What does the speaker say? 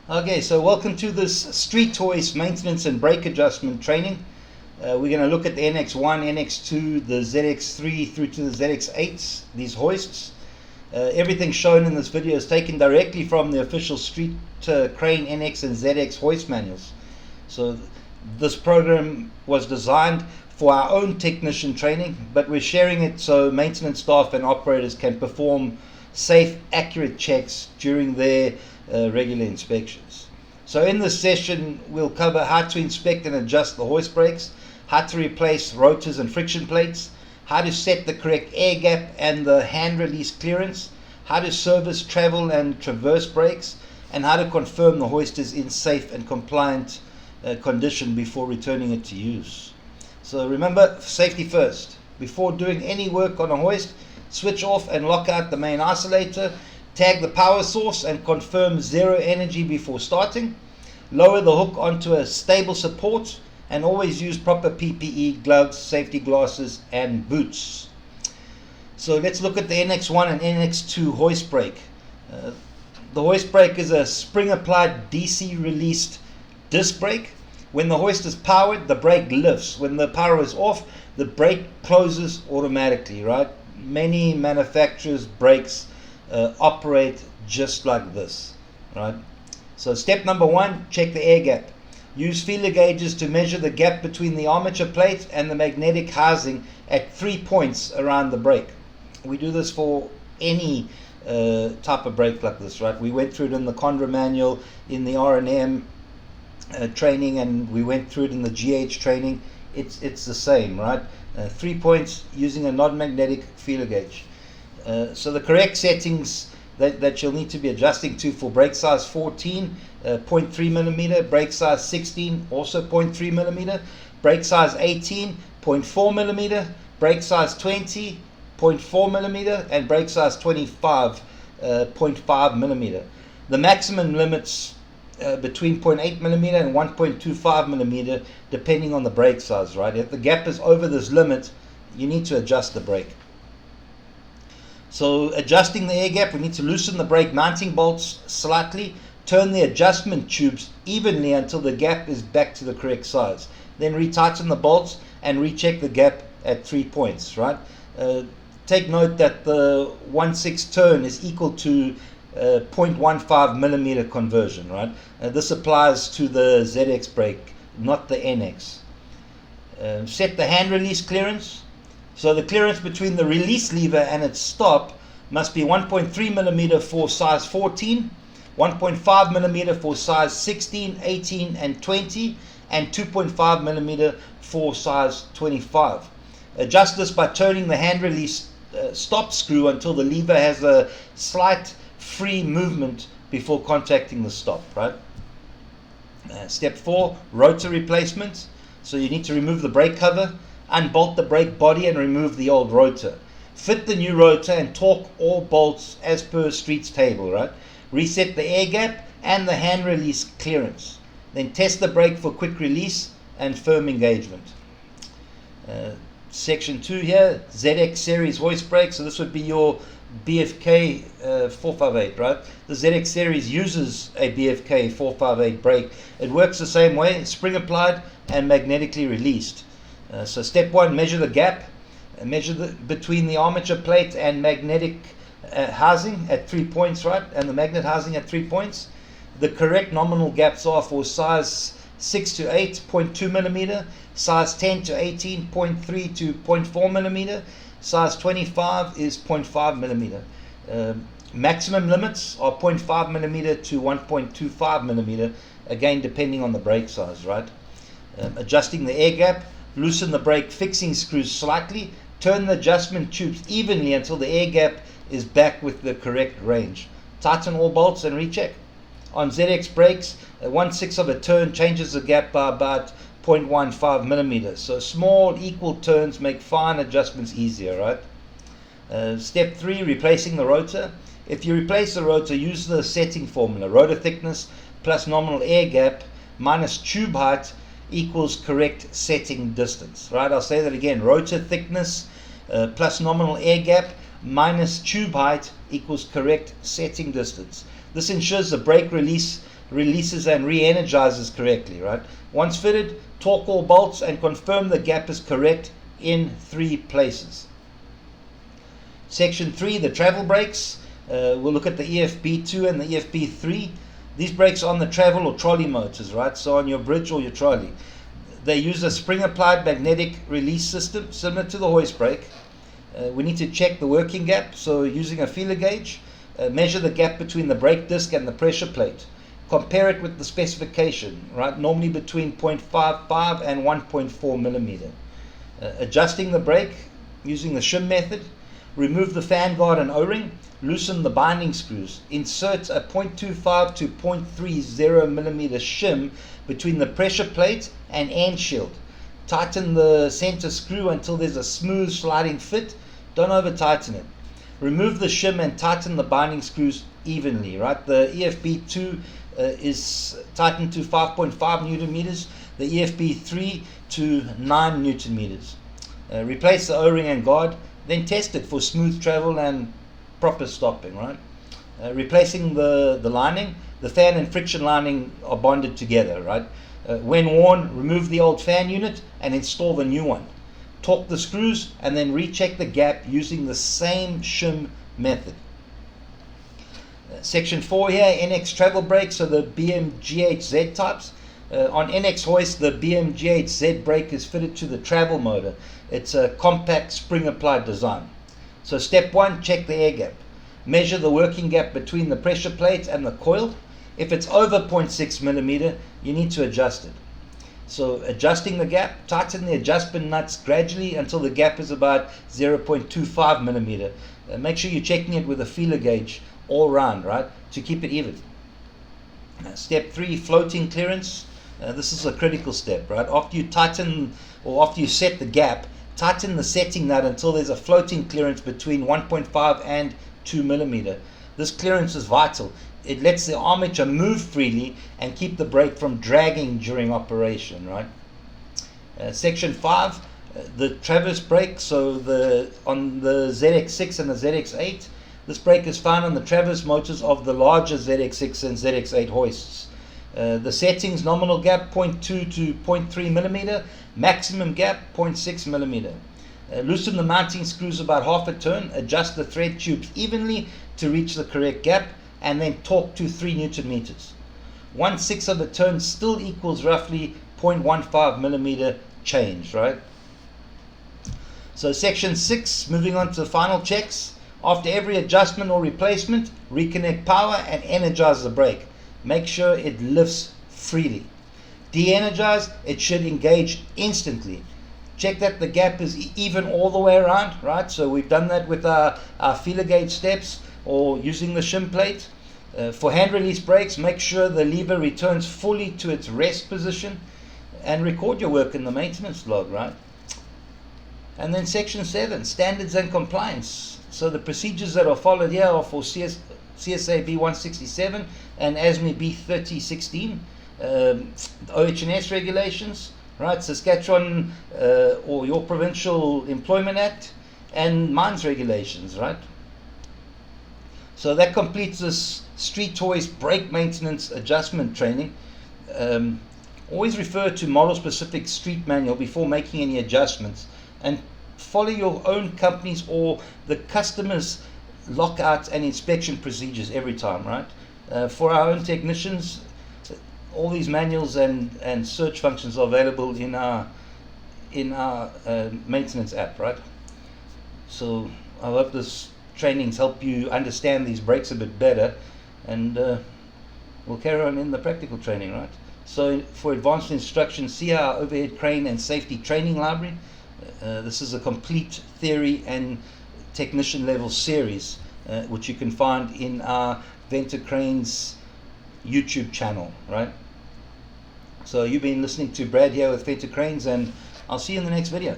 Okay, so welcome to this street hoist maintenance and brake adjustment training. We're going to look at the NX1, NX2, the ZX3 through to the ZX8s, these hoists. Everything shown in this video is taken directly from the official street crane NX and ZX hoist manuals. So this program was designed for our own technician training, but we're sharing it so maintenance staff and operators can perform safe, accurate checks during their regular inspections. So in this session we'll cover how to inspect and adjust the hoist brakes, how to replace rotors and friction plates, how to set the correct air gap and the hand release clearance, how to service travel and traverse brakes, and how to confirm the hoist is in safe and compliant condition before returning it to use. So remember, safety first. Before doing any work on a hoist, switch off and lock out the main isolator, tag the power source and confirm zero energy before starting, lower the hook onto a stable support, and always use proper PPE, gloves, safety glasses and boots. So let's look at the NX1 and NX2 hoist brake. The hoist brake is a spring applied DC released disc brake. When the hoist is powered, the brake lifts. When the power is off, the brake closes automatically, right? Many manufacturers' brakes operate just like this, right? So step number one, check the air gap. Use feeler gauges to measure the gap between the armature plate and the magnetic housing at 3 points around the brake. We do this for any type of brake like this, right? We went through it in the Condra manual, in the R&M training, and we went through it in the GH training. It's the same, right? 3 points using a non-magnetic feeler gauge. So the correct settings that you'll need to be adjusting to for brake size 14, 0.3 millimeter, brake size 16, also 0.3 millimeter, brake size 18, 0.4 millimeter, brake size 20, 0.4 millimeter, and brake size 25, 0.5 millimeter. The maximum limits between 0.8 millimeter and 1.25 millimeter depending on the brake size, right? If the gap is over this limit, you need to adjust the brake. So adjusting the air gap, we need to loosen the brake mounting bolts slightly, turn the adjustment tubes evenly until the gap is back to the correct size. Then retighten the bolts and recheck the gap at 3 points, right? Take note that the 1/6 turn is equal to 0.15 millimeter conversion, right? This applies to the ZX brake, not the NX. Set the hand release clearance. So the clearance between the release lever and its stop must be 1.3 millimeter for size 14, 1.5 millimeter for size 16, 18, and 20, and 2.5 millimeter for size 25. Adjust this by turning the hand release stop screw until the lever has a slight free movement before contacting the stop, right? Step 4, rotor replacement. So you need to remove the brake cover, unbolt the brake body and remove the old rotor. Fit the new rotor and torque all bolts as per street's table, right? Reset the air gap and the hand release clearance. Then test the brake for quick release and firm engagement. Section 2 here, ZX series hoist brake. So this would be your BFK 458, right? The ZX series uses a BFK 458 brake. It works the same way, spring applied and magnetically released. So step 1, measure the gap, measure between the armature plate and magnetic housing at 3 points, right? And the magnet housing at 3 points. The correct nominal gaps are for size 6 to 8, 0.2 millimeter, size 10 to 18, 0.3 to 0.4 millimeter, size 25 is 0.5 millimeter. Maximum limits are 0.5 millimeter to 1.25 millimeter, again depending on the brake size, right? Adjusting the air gap, loosen the brake fixing screws slightly, turn the adjustment tubes evenly until the air gap is back with the correct range. Tighten all bolts and recheck. On ZX brakes, 1/6 of a turn changes the gap by about 0.15 millimeters. So small equal turns make fine adjustments easier, right? Step 3, replacing the rotor. If you replace the rotor, use the setting formula. Rotor thickness plus nominal air gap minus tube height equals correct setting distance, right? I'll say that again. Rotor thickness plus nominal air gap minus tube height equals correct setting distance. This ensures the brake release releases and re-energizes correctly, right? Once fitted, torque all bolts and confirm the gap is correct in 3 places. Section 3, the travel brakes. We'll look at the EFB2 and the EFB3. These brakes are on the travel or trolley motors, right? So on your bridge or your trolley. They use a spring-applied magnetic release system similar to the hoist brake. We need to check the working gap, so using a feeler gauge, measure the gap between the brake disc and the pressure plate. Compare it with the specification, right? Normally between 0.55 and 1.4 millimeter. Adjusting the brake using the shim method. Remove the fan guard and O-ring. Loosen the binding screws. Insert a 0.25 to 0.30 millimeter shim between the pressure plate and end shield. Tighten the center screw until there's a smooth sliding fit. Don't over tighten it. Remove the shim and tighten the binding screws evenly, right? The EFB2 is tightened to 5.5 newton meters, the EFB3 to 9 newton meters. Replace the O-ring and guard, then test it for smooth travel and proper stopping, right? Replacing the lining, the fan and friction lining are bonded together, right? When worn, remove the old fan unit and install the new one. Torque the screws and then recheck the gap using the same shim method. Section 4 here, NX travel brakes, so the BMGHZ types. On NX Hoist, the BMGHZ brake is fitted to the travel motor. It's a compact spring-applied design. So step 1, check the air gap. Measure the working gap between the pressure plate and the coil. If it's over 0.6 millimeter, you need to adjust it. So adjusting the gap, tighten the adjustment nuts gradually until the gap is about 0.25 millimeter. Make sure you're checking it with a feeler gauge all round, right, to keep it even. Step 3, floating clearance. This is a critical step, right? After you tighten or after you set the gap, tighten the setting nut until there's a floating clearance between 1.5 and 2 millimeter. This clearance is vital. It lets the armature move freely and keep the brake from dragging during operation, right? Section 5, the traverse brake. So on the ZX6 and the ZX8, this brake is found on the traverse motors of the larger ZX6 and ZX8 hoists. The settings: nominal gap 0.2 to 0.3 millimeter, maximum gap 0.6 millimeter. Loosen the mounting screws about half a turn, adjust the thread tubes evenly to reach the correct gap, and then torque to 3 newton meters. 1/6 of a turn still equals roughly 0.15 millimeter change, right? So section 6, moving on to the final checks. After every adjustment or replacement, reconnect power and energize the brake. Make sure it lifts freely. De-energize, it should engage instantly. Check that the gap is even all the way around, right? So we've done that with our feeler gauge steps or using the shim plate. For hand release brakes, make sure the lever returns fully to its rest position and record your work in the maintenance log, right? And then section 7, standards and compliance. So the procedures that are followed here are for CSA B167 and ASME B3016, OHS regulations, right? Saskatchewan or your provincial employment act, and mines regulations, right? So that completes this street hoist brake maintenance adjustment training. Always refer to model specific street manual before making any adjustments, and follow your own company's or the customer's lockout and inspection procedures every time, right? For our own technicians, all these manuals and search functions are available in our maintenance app, right? So I hope this trainings help you understand these brakes a bit better, and we'll carry on in the practical training, right? So for advanced instruction, see our overhead crane and safety training library. This is a complete theory and technician level series, which you can find in our Venter Cranes YouTube channel, right? So you've been listening to Brad here with Venter Cranes, and I'll see you in the next video.